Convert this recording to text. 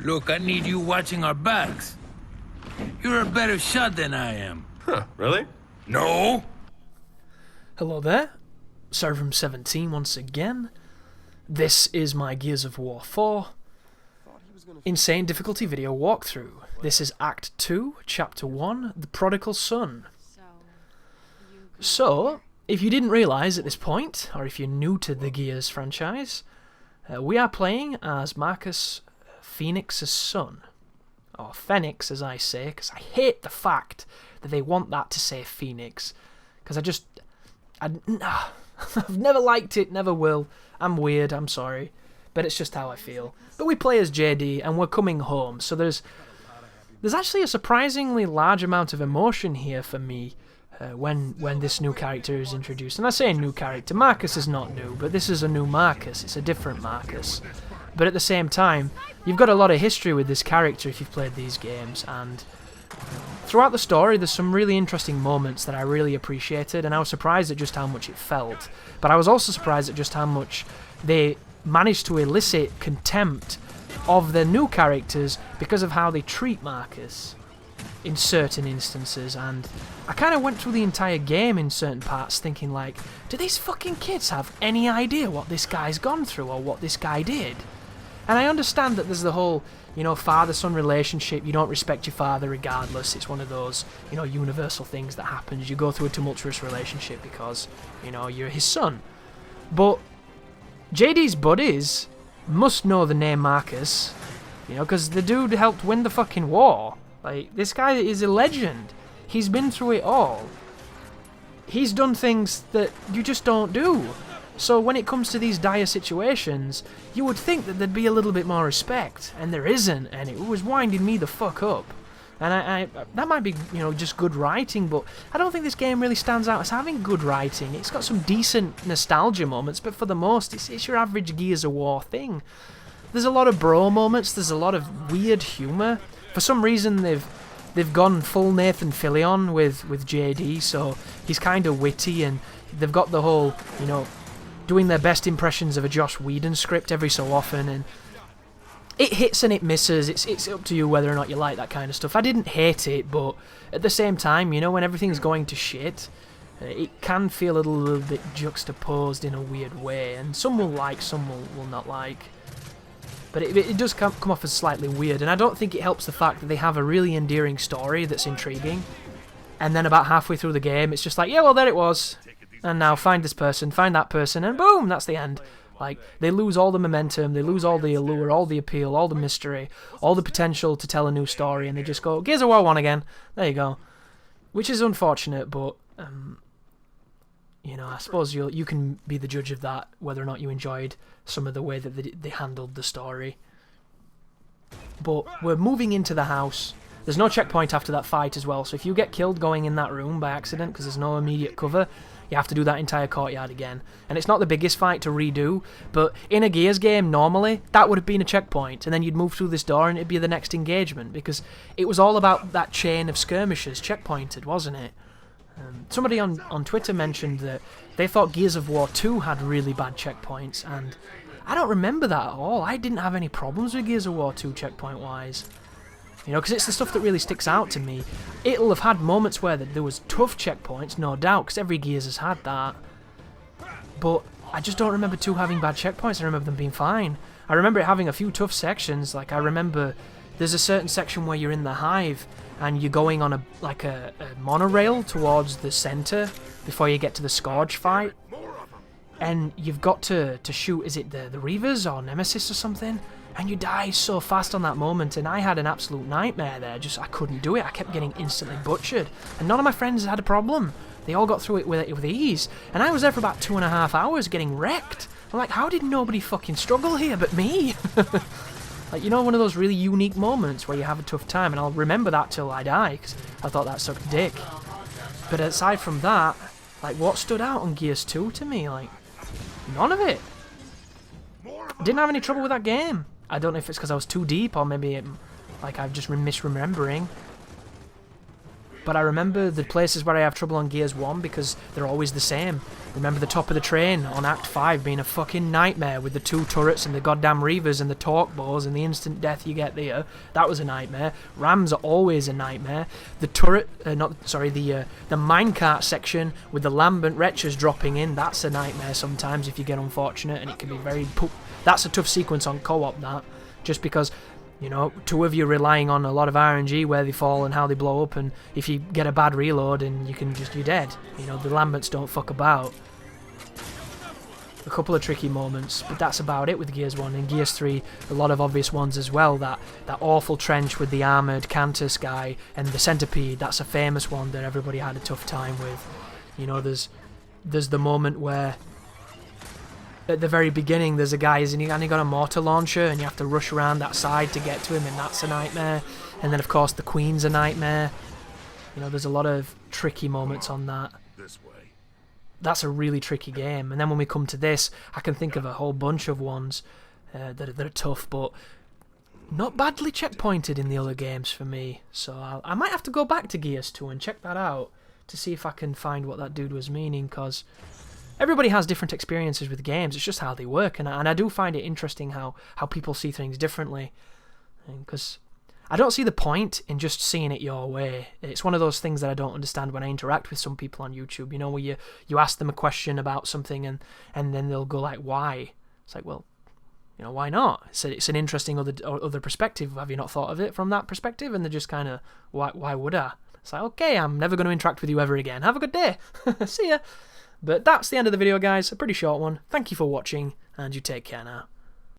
Look, I need you watching our backs. You're a better shot than I am. Huh, really? No? Hello there, Servum17 once again. This is my Gears of War 4 Insane Difficulty video walkthrough. This is Act 2, Chapter 1, The Prodigal Son. So, if you didn't realise at this point, or if you're new to the Gears franchise, we are playing as Marcus Phoenix's son. Or Phoenix, as I say, because I hate the fact that they want that to say Phoenix. Because I've never liked it, never will. I'm weird, I'm sorry. But it's just how I feel. But we play as JD, and we're coming home. So there's actually a surprisingly large amount of emotion here for me when this new character is introduced. And I say new character, Marcus is not new, but this is a new Marcus. It's a different Marcus. But at the same time, you've got a lot of history with this character if you've played these games, and throughout the story there's some really interesting moments that I really appreciated, and I was surprised at just how much it felt. But I was also surprised at just how much they managed to elicit contempt of the new characters because of how they treat Marcus in certain instances. And I kind of went through the entire game in certain parts thinking, like, do these fucking kids have any idea what this guy's gone through or what this guy did? And I understand that there's the whole, father-son relationship. You don't respect your father regardless. It's one of those, universal things that happens. You go through a tumultuous relationship because, you're his son. But JD's buddies must know the name Marcus, because the dude helped win the fucking war. Like, this guy is a legend. He's been through it all. He's done things that you just don't do. So when it comes to these dire situations, you would think that there'd be a little bit more respect, and there isn't, and it was winding me the fuck up. And I that might be, just good writing, but I don't think this game really stands out as having good writing. It's got some decent nostalgia moments, but for the most, it's your average Gears of War thing. There's a lot of bro moments, there's a lot of weird humour. For some reason, they've gone full Nathan Fillion with JD, so he's kind of witty, and they've got the whole, doing their best impressions of a Joss Whedon script every so often, and it hits and it misses. It's up to you whether or not you like that kind of stuff. I didn't hate it, but at the same time, when everything's going to shit, it can feel a little bit juxtaposed in a weird way, and some will like, some will not like. But it does come off as slightly weird, and I don't think it helps the fact that they have a really endearing story that's intriguing, and then about halfway through the game, it's just like, yeah, well, there it was. And now find this person, find that person, and boom, that's the end. Like, they lose all the momentum, they lose all the allure, all the appeal, all the mystery, all the potential to tell a new story, and they just go, Gears of War 1 again. There you go. Which is unfortunate, but, I suppose you can be the judge of that, whether or not you enjoyed some of the way that they handled the story. But we're moving into the house. There's no checkpoint after that fight as well, so if you get killed going in that room by accident because there's no immediate cover, you have to do that entire courtyard again. And it's not the biggest fight to redo, but in a Gears game, normally, that would have been a checkpoint, and then you'd move through this door and it'd be the next engagement, because it was all about that chain of skirmishes checkpointed, wasn't it? Somebody on Twitter mentioned that they thought Gears of War 2 had really bad checkpoints, and I don't remember that at all. I didn't have any problems with Gears of War 2 checkpoint-wise. Because it's the stuff that really sticks out to me. It'll have had moments where there was tough checkpoints, no doubt, because every Gears has had that. But I just don't remember 2 having bad checkpoints. I remember them being fine. I remember it having a few tough sections. Like, I remember there's a certain section where you're in the hive and you're going on a monorail towards the centre before you get to the Scourge fight. And you've got to shoot, is it the Reavers or Nemesis or something? And you die so fast on that moment, and I had an absolute nightmare there. I couldn't do it. I kept getting instantly butchered. And none of my friends had a problem. They all got through it with ease. And I was there for about 2.5 hours getting wrecked. I'm like, how did nobody fucking struggle here but me? Like, one of those really unique moments where you have a tough time, and I'll remember that till I die, because I thought that sucked dick. But aside from that, like, what stood out on Gears 2 to me? Like, none of it. I didn't have any trouble with that game. I don't know if it's because I was too deep, or maybe I've just misremembering. but I remember the places where I have trouble on Gears 1 because they're always the same. Remember the top of the train on Act 5 being a fucking nightmare with the 2 turrets and the goddamn Reavers and the torque balls and the instant death you get there. That was a nightmare. Rams are always a nightmare. The turret, the minecart section with the lambent wretches dropping in, that's a nightmare sometimes if you get unfortunate, and it can be very... That's a tough sequence on co-op, that. Just because... 2 of you relying on a lot of RNG where they fall and how they blow up, and if you get a bad reload and you're dead. The Lambents don't fuck about. A couple of tricky moments, but that's about it with Gears 1. In Gears 3, a lot of obvious ones as well. That awful trench with the armoured Cantus guy and the centipede, that's a famous one that everybody had a tough time with. There's the moment where at the very beginning there's a guy and he got a mortar launcher and you have to rush around that side to get to him, and that's a nightmare. And then of course the Queen's a nightmare. There's a lot of tricky moments on that. That's a really tricky game. And then when we come to this, I can think of a whole bunch of ones that are tough, but not badly checkpointed in the other games for me. So I might have to go back to Gears 2 and check that out to see if I can find what that dude was meaning, because everybody has different experiences with games. It's just how they work, and I do find it interesting how people see things differently, because I don't see the point in just seeing it your way. It's one of those things that I don't understand when I interact with some people on YouTube, where you ask them a question about something and then they'll go like, why? It's like, well, why not? It's an interesting other perspective. Have you not thought of it from that perspective? And they're just kind of, why would I? It's like, okay, I'm never going to interact with you ever again. Have a good day. See ya. But that's the end of the video, guys. A pretty short one. Thank you for watching, and you take care now.